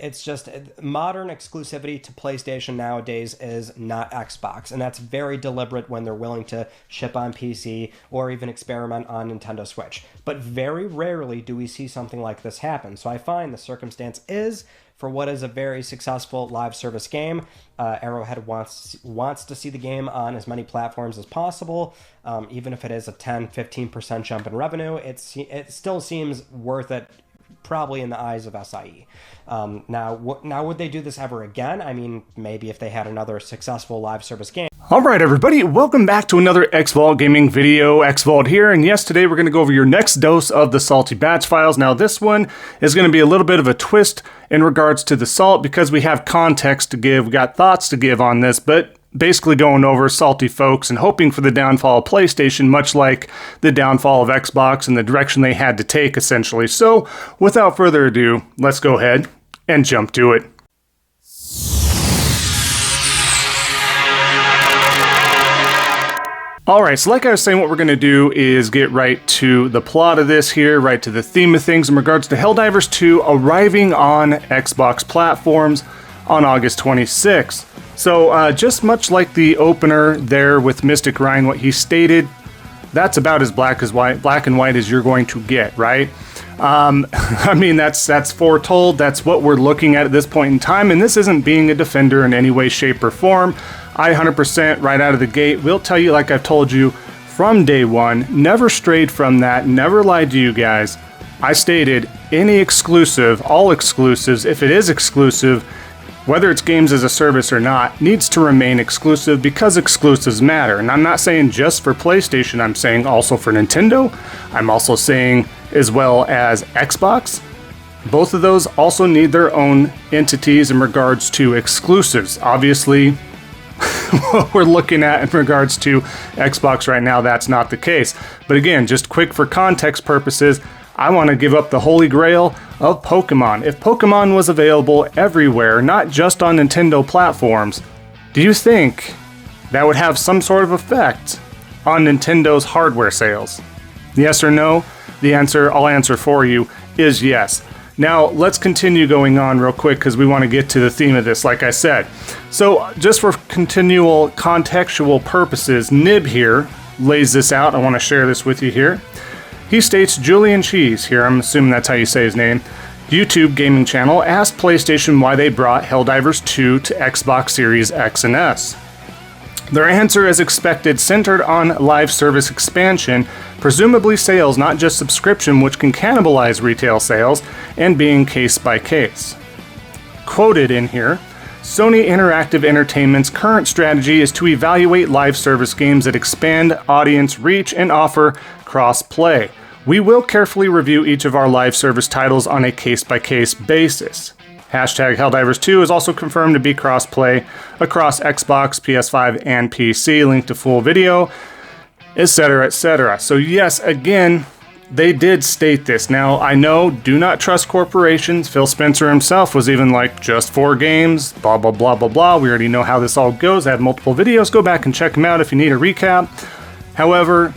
it's just modern exclusivity to PlayStation nowadays is not Xbox, and that's very deliberate when they're willing to ship on PC or even experiment on Nintendo Switch. But very rarely do we see something like this happen. So I find the circumstance is, for what is a very successful live service game, Arrowhead wants to see the game on as many platforms as possible. Even if it is a 10-15% jump in revenue, it still seems worth it, probably in the eyes of SIE. Now, would they do this ever again? I mean, maybe if they had another successful live service game. Alright everybody, welcome back to another Xvault gaming video. Xvault here, and yes, today we're going to go over your next dose of the Salty Batch files. Now this one is going to be a little bit of a twist in regards to the Salt, because we have context to give, we got thoughts to give on this, but basically going over salty folks and hoping for the downfall of PlayStation, much like the downfall of Xbox and the direction they had to take, essentially. So, without further ado, let's go ahead and jump to it. Alright, so like I was saying, what we're going to do is get right to the plot of this here, right to the theme of things in regards to Helldivers 2 arriving on Xbox platforms on August 26th. So, just much like the opener there with Mystic Ryan, what he stated, that's about as black and white as you're going to get, right? I mean, that's foretold. That's what we're looking at this point in time, and this isn't being a defender in any way, shape, or form. I 100% right out of the gate will tell you, like I've told you from day one, never strayed from that, never lied to you guys. I stated any exclusive, all exclusives, if it is exclusive, whether it's games as a service or not, needs to remain exclusive because exclusives matter. And I'm not saying just for PlayStation, I'm saying also for Nintendo. I'm also saying as well as Xbox. Both of those also need their own entities in regards to exclusives. Obviously, what we're looking at in regards to Xbox right now, that's not the case. But again, just quick for context purposes, I want to give up the holy grail of Pokemon. If Pokemon was available everywhere, not just on Nintendo platforms, do you think that would have some sort of effect on Nintendo's hardware sales? Yes or no? The answer, I'll answer for you, is yes. Now, let's continue going on real quick because we want to get to the theme of this, like I said. So, just for continual contextual purposes, Nib here lays this out. I want to share this with you here. He states, Julian Cheese, here I'm assuming that's how you say his name, YouTube gaming channel, asked PlayStation why they brought Helldivers 2 to Xbox Series X and S. Their answer, as expected, centered on live service expansion, presumably sales, not just subscription, which can cannibalize retail sales, and being case by case. Quoted in here, Sony Interactive Entertainment's current strategy is to evaluate live service games that expand audience reach and offer cross-play. We will carefully review each of our live service titles on a case-by-case basis. Hashtag Helldivers 2 is also confirmed to be cross-play across Xbox, PS5, and PC. Link to full video, etc., etc. So yes, again, they did state this. Now, I know, do not trust corporations. Phil Spencer himself was even like, just 4 games, blah, blah, blah, blah, blah. We already know how this all goes. I have multiple videos. Go back and check them out if you need a recap. However,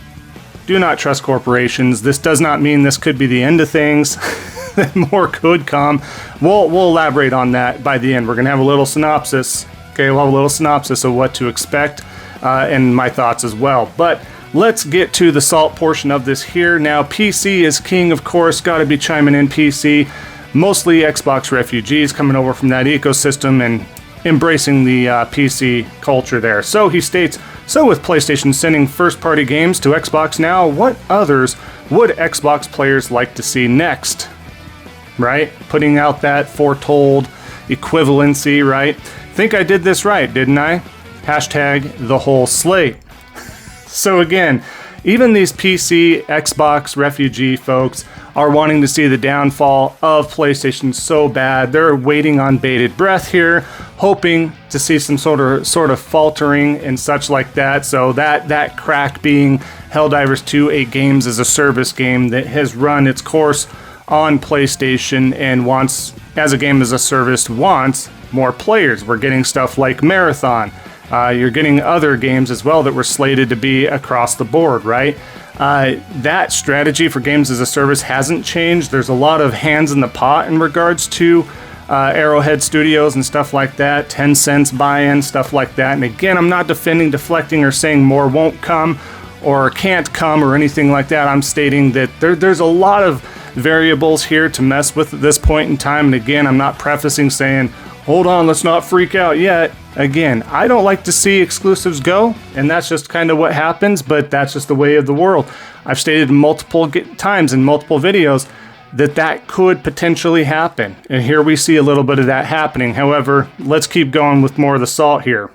do not trust corporations. This does not mean this could be the end of things. More could come. We'll elaborate on that by the end. We're going to have a little synopsis. Okay, we'll have a little synopsis of what to expect and my thoughts as well. But let's get to the Salt portion of this here. Now, PC is king, of course. Got to be chiming in PC. Mostly Xbox refugees coming over from that ecosystem and embracing the PC culture there. So he states, so with PlayStation sending first-party games to Xbox now, what others would Xbox players like to see next? Right? Putting out that foretold equivalency, right? Think I did this right, didn't I? Hashtag the whole slate. So again, even these PC, Xbox refugee folks are wanting to see the downfall of PlayStation so bad. They're waiting on bated breath here, hoping to see some sort of faltering and such like that. So that crack being Helldivers 2, a games as a service game that has run its course on PlayStation and wants, as a game as a service, wants more players. We're getting stuff like Marathon. You're getting other games as well that were slated to be across the board, right? That strategy for games as a service hasn't changed. There's a lot of hands in the pot in regards to Arrowhead Studios and stuff like that, 10 cents buy-in, stuff like that. And again, I'm not deflecting or saying more won't come or can't come or anything like that. I'm stating that there's a lot of variables here to mess with at this point in time. And again, I'm not prefacing saying, hold on, let's not freak out yet. Again, I don't like to see exclusives go, and that's just kind of what happens, but that's just the way of the world. I've stated multiple times in multiple videos that could potentially happen, and here we see a little bit of that happening. However, let's keep going with more of the salt here.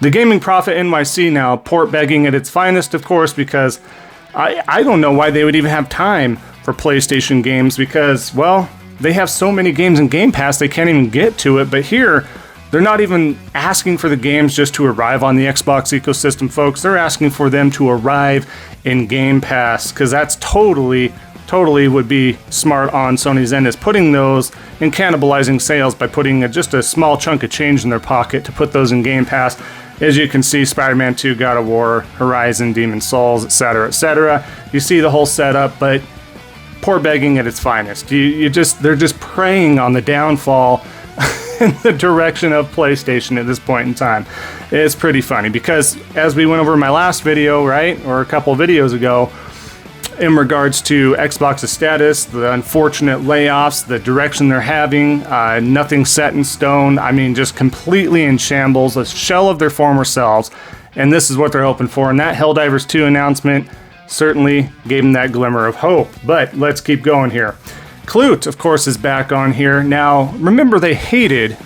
The Gaming Profit NYC now, port begging at its finest, of course, because I don't know why they would even have time for PlayStation games, because, well, they have so many games in Game Pass they can't even get to it. But here, they're not even asking for the games just to arrive on the Xbox ecosystem, folks. They're asking for them to arrive in Game Pass, because that's totally would be smart on Sony's end, is putting those and cannibalizing sales by putting just a small chunk of change in their pocket to put those in Game Pass. As you can see, Spider-Man 2, God of War, Horizon, Demon's Souls, etc., etc. You see the whole setup, but poor begging at its finest. They're just preying on the downfall in the direction of PlayStation at this point in time. It's pretty funny because, as we went over in my last video, right, or a couple videos ago, in regards to Xbox's status, the unfortunate layoffs, the direction they're having, nothing set in stone. I mean, just completely in shambles, a shell of their former selves. And this is what they're hoping for. And that Helldivers 2 announcement certainly gave them that glimmer of hope. But let's keep going here. Clute, of course, is back on here. Now, remember they hated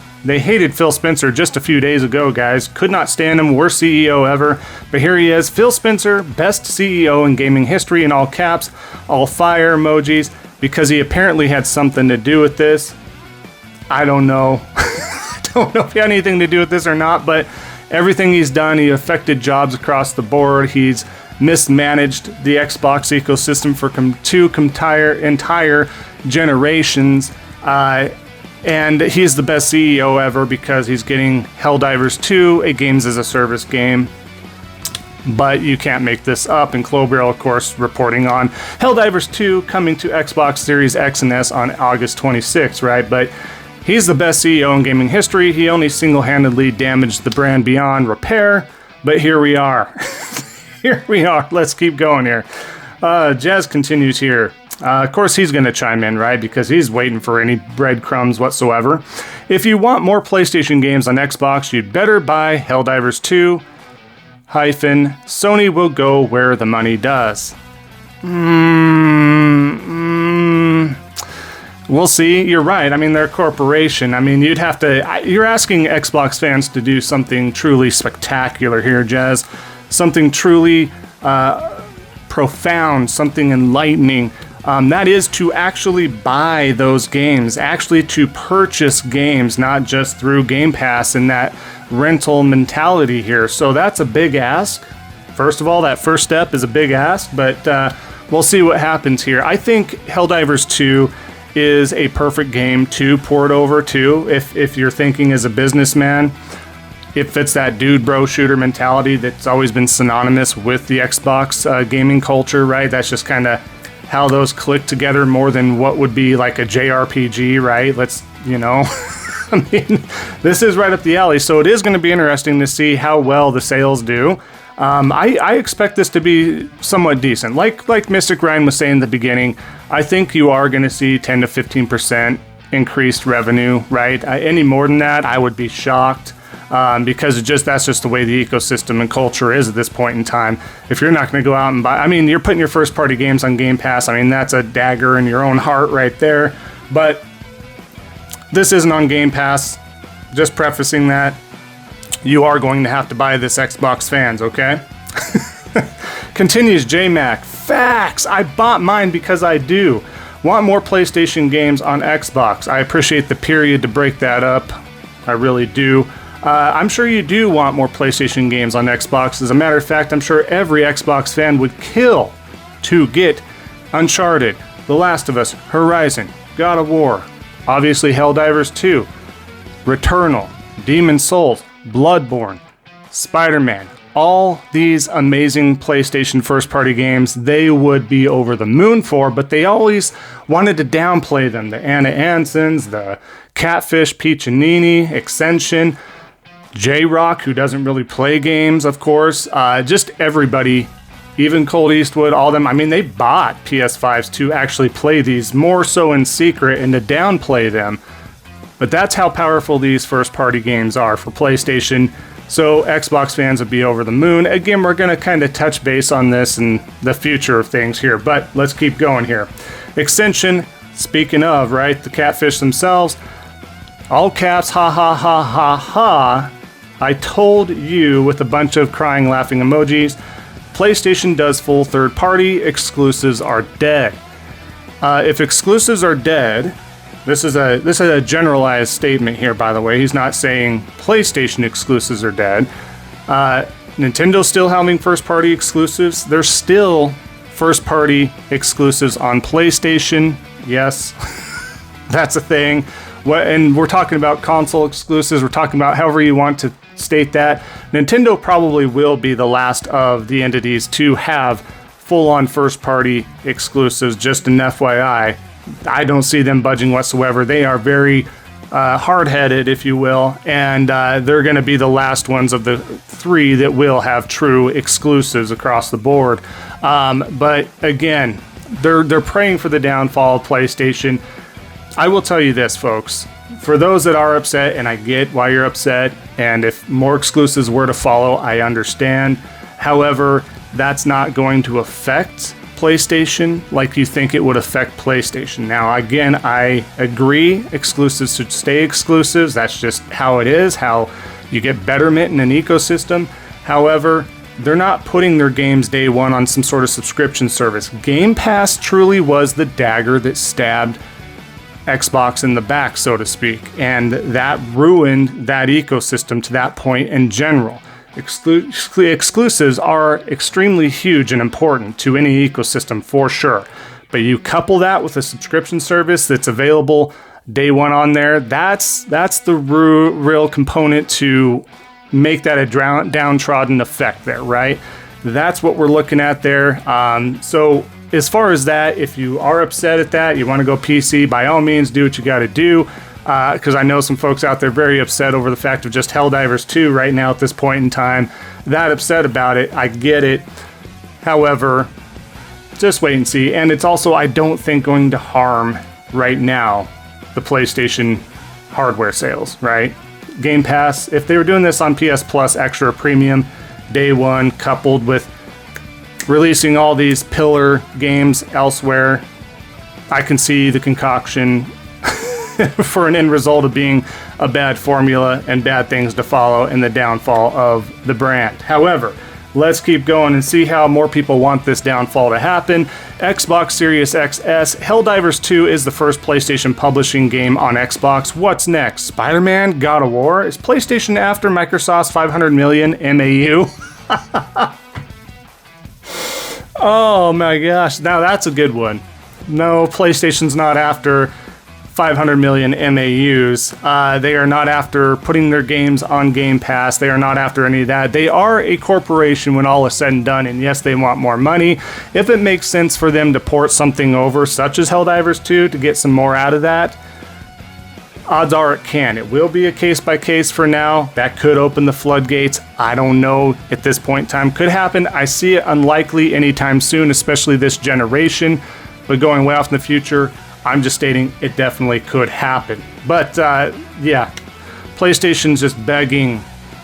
Phil Spencer just a few days ago, guys. Could not stand him, worst CEO ever. But here he is, Phil Spencer, best CEO in gaming history, in all caps, all fire emojis, because he apparently had something to do with this. I don't know. I don't know if he had anything to do with this or not, but everything he's done, he affected jobs across the board. He's mismanaged the Xbox ecosystem for two entire generations. And he's the best CEO ever because he's getting Helldivers 2, a games as a service game. But you can't make this up. And Clobarrel, of course, reporting on Helldivers 2 coming to Xbox Series X and S on August 26th, right? But he's the best CEO in gaming history. He only single-handedly damaged the brand beyond repair. But here we are. Here we are. Let's keep going here. Jazz continues here. Of course, he's going to chime in, right? Because he's waiting for any breadcrumbs whatsoever. If you want more PlayStation games on Xbox, you'd better buy Helldivers 2 - Sony will go where the money does. We'll see. You're right. I mean, they're a corporation. I mean, you'd have to... You're asking Xbox fans to do something truly spectacular here, Jazz. Something truly profound, something enlightening. That is to actually buy those games, actually to purchase games, not just through Game Pass and that rental mentality here. So that's a big ask. First of all, that first step is a big ask, but we'll see what happens here. I think Helldivers 2 is a perfect game to port over to if you're thinking as a businessman. It fits that dude bro shooter mentality that's always been synonymous with the Xbox gaming culture, right? That's just kind of how those click together more than what would be like a JRPG, right? Let's, I mean, this is right up the alley. So it is going to be interesting to see how well the sales do. I expect this to be somewhat decent. Like Mystic Ryan was saying in the beginning, I think you are going to see 10 to 15% increased revenue, right? Any more than that, I would be shocked. Because that's just the way the ecosystem and culture is at this point in time. If you're not going to go out and buy, I mean, you're putting your first party games on Game Pass. I mean, that's a dagger in your own heart right there. But this isn't on Game Pass. Just prefacing that, you are going to have to buy this, Xbox fans, okay? Continues JMac. Facts! I bought mine because I do. Want more PlayStation games on Xbox. I appreciate the period to break that up. I really do. I'm sure you do want more PlayStation games on Xbox. As a matter of fact, I'm sure every Xbox fan would kill to get Uncharted, The Last of Us, Horizon, God of War, obviously Helldivers 2, Returnal, Demon's Souls, Bloodborne, Spider-Man, all these amazing PlayStation first-party games they would be over the moon for, but they always wanted to downplay them. The Anna Ansons, the Catfish, Piccinini, Extension, JRock, who doesn't really play games, of course. Just everybody, even Colt Eastwood, all them. I mean, they bought PS5s to actually play these, more so in secret and to downplay them. But that's how powerful these first-party games are for PlayStation. So Xbox fans would be over the moon. Again, we're going to kind of touch base on this and the future of things here, but let's keep going here. Extension, speaking of, right, the Catfish themselves, all caps, ha ha ha ha ha. I told you, with a bunch of crying, laughing emojis, PlayStation does full third-party, exclusives are dead. If exclusives are dead, this is a generalized statement here, by the way. He's not saying PlayStation exclusives are dead. Nintendo's still having first-party exclusives. There's still first-party exclusives on PlayStation. Yes, that's a thing. And we're talking about console exclusives. We're talking about however you want to state that. Nintendo probably will be the last of the entities to have full-on first-party exclusives, just an FYI. I don't see them budging whatsoever. They are very hard-headed, if you will, and they're going to be the last ones of the three that will have true exclusives across the board. But again, they're praying for the downfall of PlayStation. I will tell you this, folks. For those that are upset, and I get why you're upset, and if more exclusives were to follow, I understand. However, that's not going to affect PlayStation like you think it would affect PlayStation. Now, again, I agree, exclusives should stay exclusives. That's just how it is, how you get betterment in an ecosystem. However, they're not putting their games day one on some sort of subscription service. Game Pass truly was the dagger that stabbed Xbox in the back, so to speak, and that ruined that ecosystem to that point in general. Exclusives are extremely huge and important to any ecosystem for sure, but you couple that with a subscription service that's available day one on there, that's the real component to make that a downtrodden effect there, right? That's what we're looking at there. So as far as that, if you are upset at that, you want to go PC, by all means, do what you got to do. Because I know some folks out there very upset over the fact of just Helldivers 2 right now at this point in time. That upset about it, I get it. However, just wait and see. And it's also, I don't think, going to harm right now the PlayStation hardware sales, right? Game Pass, if they were doing this on PS Plus Extra Premium day one, coupled with releasing all these pillar games elsewhere, I can see the concoction for an end result of being a bad formula and bad things to follow and the downfall of the brand. However, let's keep going and see how more people want this downfall to happen. Xbox Series XS, Helldivers 2 is the first PlayStation publishing game on Xbox. What's next? Spider-Man? God of War? Is PlayStation after Microsoft's 500 million MAU? Oh my gosh, now that's a good one. No, PlayStation's not after 500 million MAUs. They are not after putting their games on Game Pass. They are not after any of that. They are a corporation when all is said and done, and yes, they want more money. If it makes sense for them to port something over, such as Helldivers 2, to get some more out of that, odds are it can. It will be a case by case for now. That could open the floodgates. I don't know at this point in time. Could happen. I see it unlikely anytime soon, especially this generation. But going way off in the future, I'm just stating it definitely could happen. But yeah, PlayStation's just begging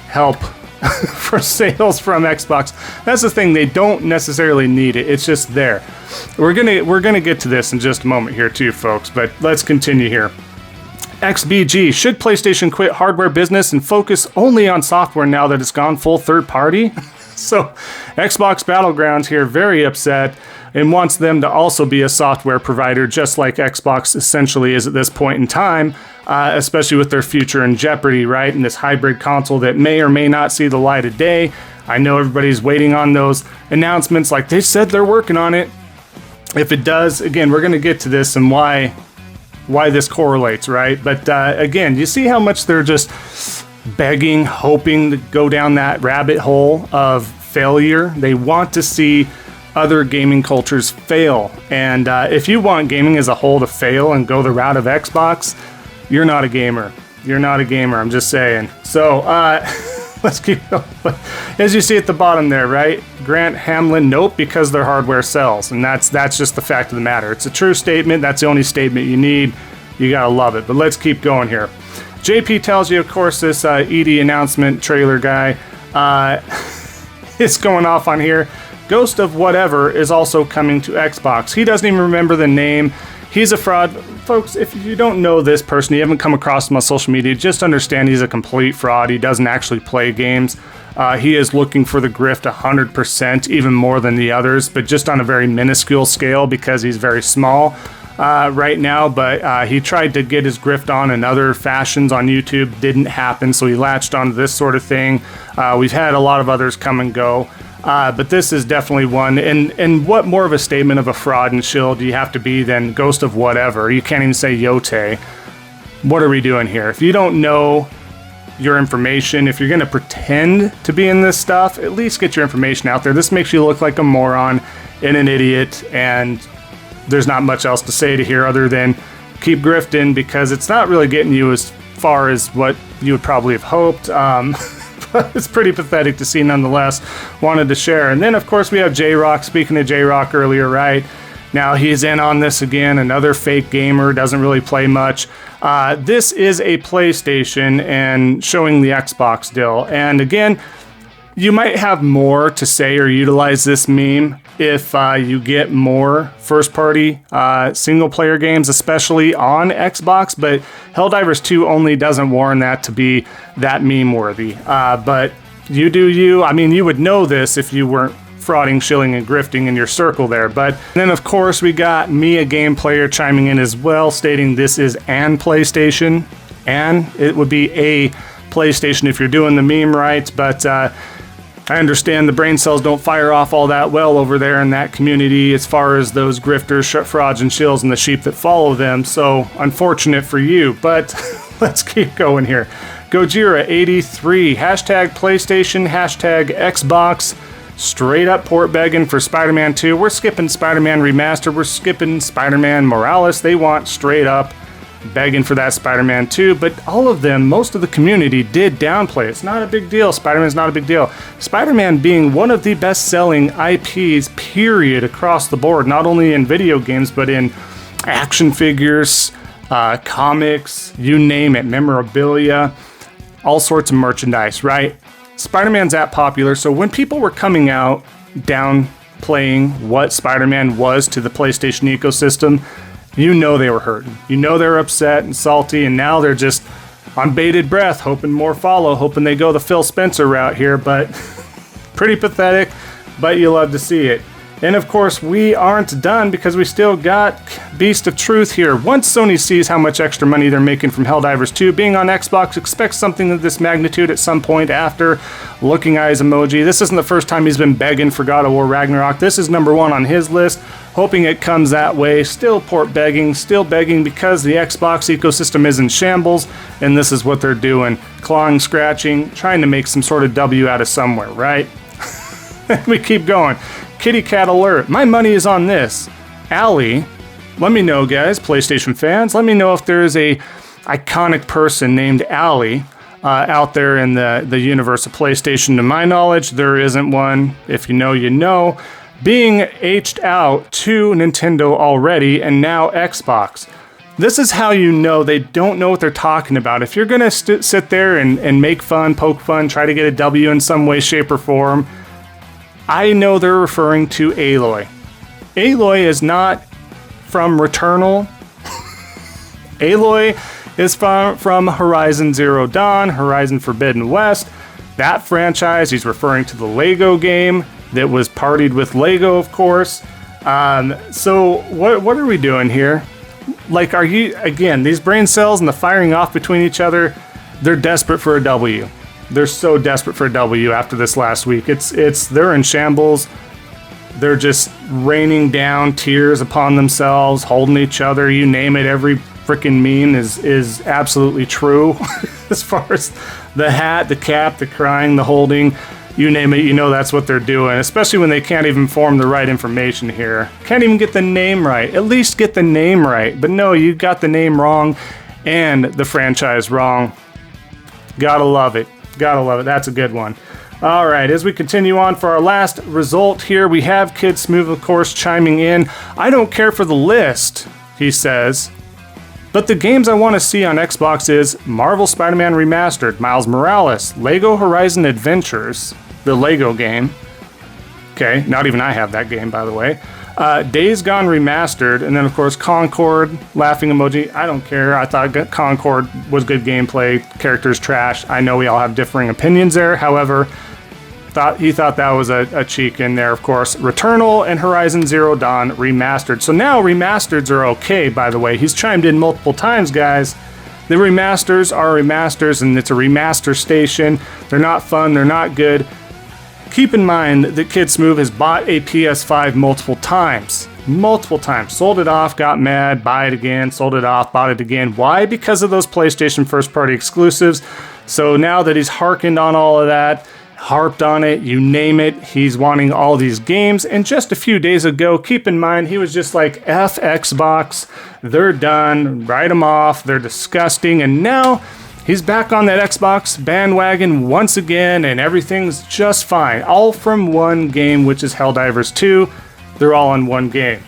help for sales from Xbox. That's the thing, they don't necessarily need it. It's just there. We're gonna get to this in just a moment here too, folks, but let's continue here. XBG, should PlayStation quit hardware business and focus only on software now that it's gone full third party? So Xbox Battlegrounds here, very upset, and wants them to also be a software provider, just like Xbox essentially is at this point in time, especially with their future in jeopardy, right? And this hybrid console that may or may not see the light of day. I know everybody's waiting on those announcements, like they said they're working on it. If it does, again, we're going to get to this and why this correlates, right? But again, you see how much they're just begging, hoping to go down that rabbit hole of failure. They want to see other gaming cultures fail. And if you want gaming as a whole to fail and go the route of Xbox, you're not a gamer. You're not a gamer, I'm just saying. So, let's keep going. As you see at the bottom there, right? Grant Hamlin, nope, because their hardware sells. And that's just the fact of the matter. It's a true statement. That's the only statement you need. You gotta love it. But let's keep going here. JP tells you, of course, this ED announcement trailer guy is going off on here. Ghost of Whatever is also coming to Xbox. He doesn't even remember the name. He's a fraud. Folks, if you don't know this person, you haven't come across him on social media, just understand he's a complete fraud. He doesn't actually play games. He is looking for the grift 100%, even more than the others, but just on a very minuscule scale because he's very small right now. But he tried to get his grift on in other fashions on YouTube. Didn't happen, so he latched onto this sort of thing. We've had a lot of others come and go. But this is definitely one. And what more of a statement of a fraud and shill do you have to be than Ghost of Whatever? You can't even say Yote. What are we doing here? If you don't know your information, if you're going to pretend to be in this stuff, at least get your information out there. This makes you look like a moron and an idiot, and there's not much else to say to here other than keep grifting, because it's not really getting you as far as what you would probably have hoped. It's pretty pathetic to see nonetheless. Wanted to share. And then, of course, we have JRock. Speaking of JRock earlier, right? Now he's in on this again. Another fake gamer. Doesn't really play much. This is a PlayStation and showing the Xbox deal. And again, you might have more to say or utilize this meme if you get more first-party single-player games, especially on Xbox, but Helldivers 2 only doesn't warrant that to be that meme-worthy. But you do you. I mean, you would know this if you weren't frauding, shilling, and grifting in your circle there. But then, of course, we got me, a game player, chiming in as well, stating this is an PlayStation, and it would be a PlayStation if you're doing the meme right, but I understand the brain cells don't fire off all that well over there in that community as far as those grifters, frauds, and shills and the sheep that follow them. So unfortunate for you, but let's keep going here. Gojira83, hashtag PlayStation, hashtag Xbox, straight up port begging for Spider-Man 2. We're skipping Spider-Man Remastered. We're skipping Spider-Man Morales. They want straight up begging for that Spider-Man 2, but all of them, most of the community did downplay. It's not a big deal. Spider-Man's not a big deal. Spider-Man being one of the best-selling IPs, period, across the board, not only in video games, but in action figures, comics, you name it, memorabilia, all sorts of merchandise, right? Spider-Man's that popular, so when people were coming out downplaying what Spider-Man was to the PlayStation ecosystem, you know they were hurting. You know they were upset and salty, and now they're just on bated breath, hoping more follow, hoping they go the Phil Spencer route here, but pretty pathetic, but you love to see it. And of course, we aren't done because we still got Beast of Truth here. Once Sony sees how much extra money they're making from Helldivers 2 being on Xbox, expect something of this magnitude at some point after. Looking eyes emoji. This isn't the first time he's been begging for God of War Ragnarok. This is number one on his list. Hoping it comes that way. Still port begging, still begging because the Xbox ecosystem is in shambles, and this is what they're doing. Clawing, scratching, trying to make some sort of W out of somewhere, right? We keep going. Kitty Cat Alert. My money is on this. Allie, let me know, guys, PlayStation fans. Let me know if there's a iconic person named Allie out there in the universe of PlayStation. To my knowledge, there isn't one. If you know, you know. Being aged out to Nintendo already, and now Xbox. This is how you know they don't know what they're talking about. If you're going to sit there and make fun, poke fun, try to get a W in some way, shape, or form, I know they're referring to Aloy. Aloy is not from Returnal. Aloy is from Horizon Zero Dawn, Horizon Forbidden West. That franchise, he's referring to the Lego game that was partied with Lego, of course. So what are we doing here? Like, are you, again, these brain cells and the firing off between each other, they're desperate for a W. They're so desperate for a W after this last week. They're in shambles. They're just raining down tears upon themselves, holding each other, you name it. Every freaking mean is absolutely true. As far as the hat, the cap, the crying, the holding, you name it, you know that's what they're doing, especially when they can't even form the right information here. Can't even get the name right. At least get the name right. But no, you got the name wrong and the franchise wrong. Gotta love it. Gotta love it. That's a good one. All right, as we continue on for our last result here, we have Kid Smoo, of course, chiming in. I don't care for the list, he says, but the games I want to see on Xbox is Marvel Spider-Man Remastered, Miles Morales, Lego Horizon Adventures, the Lego game. Okay, not even I have that game, by the way. Days Gone Remastered, and then, of course, Concord, laughing emoji. I don't care. I thought Concord was good gameplay. Characters trash. I know we all have differing opinions there. However, he thought that was a cheek in there, of course. Returnal and Horizon Zero Dawn Remastered. So now remasters are okay, by the way. He's chimed in multiple times, guys. The remasters are remasters, and it's a remaster station. They're not fun. They're not good. Keep in mind that Kid Smoo has bought a PS5 multiple times. Multiple times. Sold it off, got mad, buy it again, sold it off, bought it again. Why? Because of those PlayStation first-party exclusives. So now that he's hearkened on all of that, harped on it, you name it, he's wanting all these games. And just a few days ago, keep in mind, he was just like, F Xbox, they're done, write them off, they're disgusting. And now he's back on that Xbox bandwagon once again, and everything's just fine. All from one game, which is Helldivers 2. They're all in one game.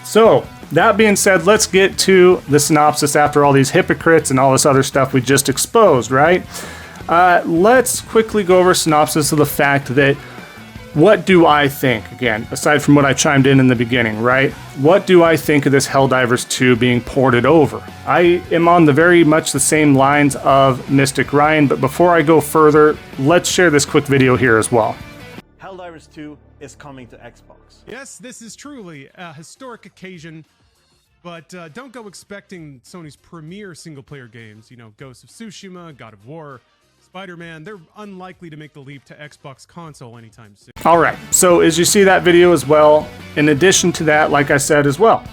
So, that being said, let's get to the synopsis after all these hypocrites and all this other stuff we just exposed, right? Let's quickly go over a synopsis of the fact that what do I think, again, aside from what I chimed in the beginning, right? What do I think of this Helldivers 2 being ported over? I am on the very much the same lines of Mystic Ryan, but before I go further, let's share this quick video here as well. Helldivers 2 is coming to Xbox. Yes, this is truly a historic occasion, but don't go expecting Sony's premier single-player games, you know, Ghost of Tsushima, God of War, Spider-Man. They're unlikely to make the leap to Xbox console anytime soon. All right, so as you see that video as well, in addition to that, like I said as well,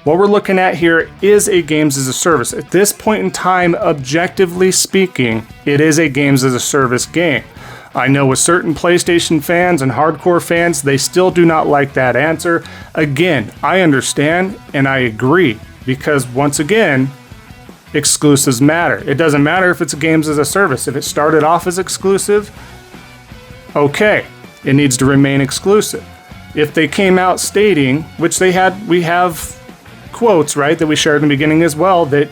what we're looking at here is a games as a service. At this point in time, objectively speaking, it is a games as a service game. I know with certain PlayStation fans and hardcore fans, they still do not like that answer. Again, I understand and I agree, because once again, exclusives matter. It doesn't matter if it's a games as a service. If it started off as exclusive, okay, it needs to remain exclusive. If they came out stating, which we have quotes, right, that we shared in the beginning as well, that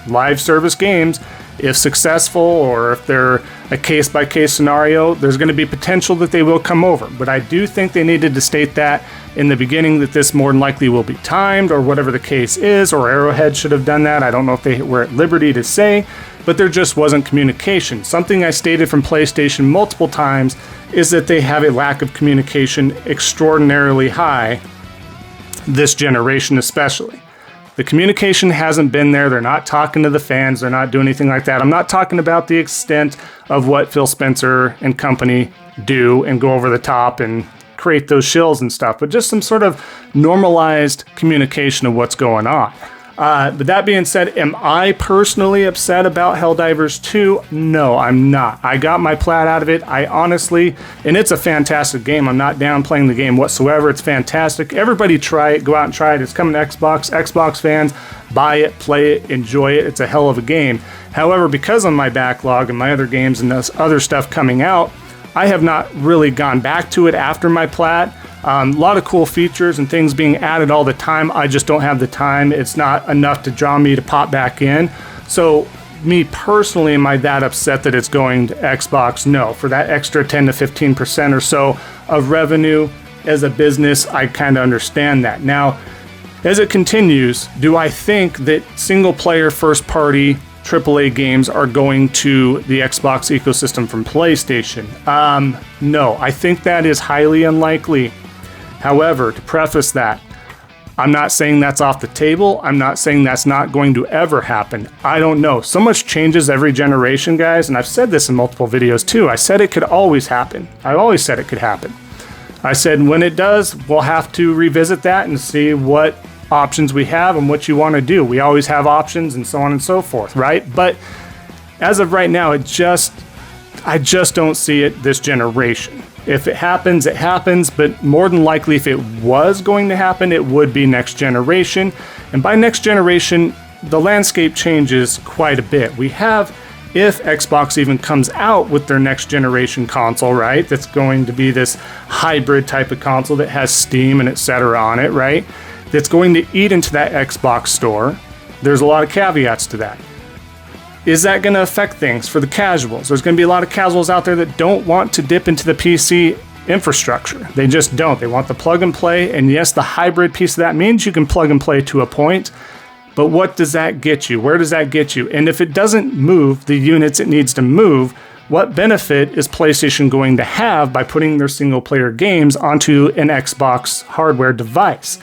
live service games, if successful or if they're a case-by-case scenario, there's going to be potential that they will come over. But I do think they needed to state that in the beginning, that this more than likely will be timed or whatever the case is, or Arrowhead should have done that. I don't know if they were at liberty to say, but there just wasn't communication. Something I stated from PlayStation multiple times is that they have a lack of communication extraordinarily high, this generation especially. The communication hasn't been there. They're not talking to the fans. They're not doing anything like that. I'm not talking about the extent of what Phil Spencer and company do and go over the top and create those shills and stuff, but just some sort of normalized communication of what's going on. But that being said, am I personally upset about Helldivers 2? No, I'm not. I got my plat out of it. I honestly, and it's a fantastic game. I'm not downplaying the game whatsoever. It's fantastic. Everybody try it. Go out and try it. It's coming to Xbox. Xbox fans, buy it, play it, enjoy it. It's a hell of a game. However, because of my backlog and my other games and this other stuff coming out, I have not really gone back to it after my plat. A lot of cool features and things being added all the time. I just don't have the time. It's not enough to draw me to pop back in. So me personally, am I that upset that it's going to Xbox? No. For that extra 10 to 15% or so of revenue as a business, I kind of understand that. Now, as it continues, do I think that single player first party AAA games are going to the Xbox ecosystem from PlayStation? No, I think that is highly unlikely. However, to preface that, I'm not saying that's off the table. I'm not saying that's not going to ever happen. I don't know. So much changes every generation, guys, and I've said this in multiple videos too. I said it could always happen. I always said it could happen. I said when it does, we'll have to revisit that and see what options we have and what you want to do. We always have options and so on and so forth, right? But as of right now, I just don't see it this generation. If it happens, it happens, but more than likely if it was going to happen, it would be next generation. And by next generation, the landscape changes quite a bit. We have, if Xbox even comes out with their next generation console, right? That's going to be this hybrid type of console that has Steam and etc. on it, right? That's going to eat into that Xbox store. There's a lot of caveats to that. Is that going to affect things for the casuals? There's going to be a lot of casuals out there that don't want to dip into the PC infrastructure. They just don't. They want the plug and play. And yes, the hybrid piece of that means you can plug and play to a point. But what does that get you? Where does that get you? And if it doesn't move the units it needs to move, what benefit is PlayStation going to have by putting their single-player games onto an Xbox hardware device?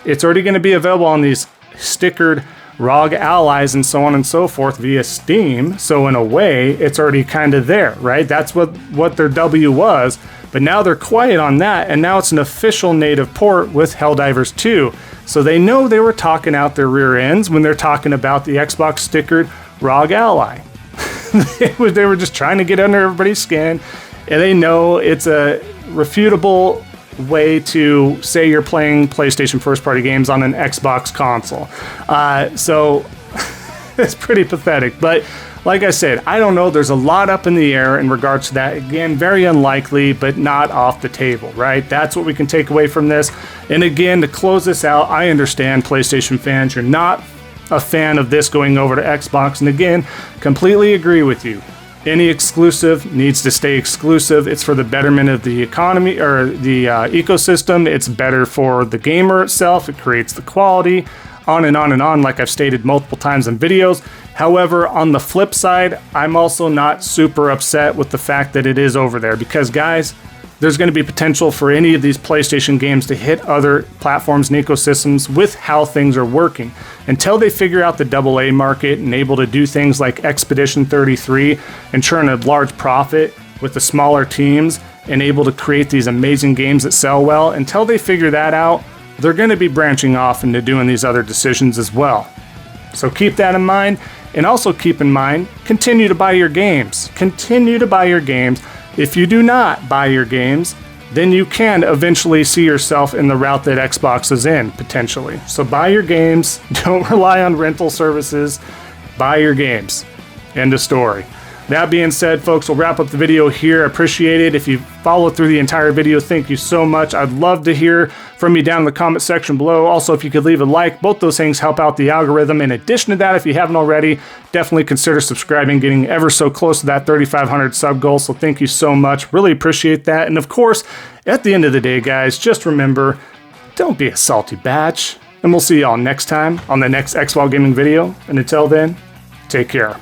It's already going to be available on these stickered ROG allies and so on and so forth via Steam. So in a way, it's already kind of there, right? That's what their W was. But now they're quiet on that, and now it's an official native port with Helldivers 2. So they know they were talking out their rear ends when they're talking about the Xbox stickered ROG Ally. They were just trying to get under everybody's skin, and they know it's a refutable way to say you're playing PlayStation first-party games on an Xbox console. So it's pretty pathetic. But like I said, I don't know. There's a lot up in the air in regards to that. Again, very unlikely, but not off the table, right? That's what we can take away from this. And again, to close this out, I understand PlayStation fans, you're not a fan of this going over to Xbox. And again, completely agree with you. Any exclusive needs to stay exclusive. It's for the betterment of the economy or the ecosystem. It's better for the gamer itself. It creates the quality, on and on and on, like I've stated multiple times in videos. However, on the flip side, I'm also not super upset with the fact that it is over there because, guys, there's going to be potential for any of these PlayStation games to hit other platforms and ecosystems with how things are working. Until they figure out the AA market and able to do things like Expedition 33 and churn a large profit with the smaller teams and able to create these amazing games that sell well, until they figure that out, they're going to be branching off into doing these other decisions as well. So keep that in mind, and also keep in mind, continue to buy your games. Continue to buy your games. If you do not buy your games, then you can eventually see yourself in the route that Xbox is in, potentially. So buy your games. Don't rely on rental services. Buy your games. End of story. That being said, folks, we'll wrap up the video here. I appreciate it. If you followed through the entire video, thank you so much. I'd love to hear from you down in the comment section below. Also, if you could leave a like, both those things help out the algorithm. In addition to that, if you haven't already, definitely consider subscribing, getting ever so close to that 3,500 sub goal. So thank you so much. Really appreciate that. And of course, at the end of the day, guys, just remember, don't be a salty batch. And we'll see y'all next time on the next Xvault Gaming video. And until then, take care.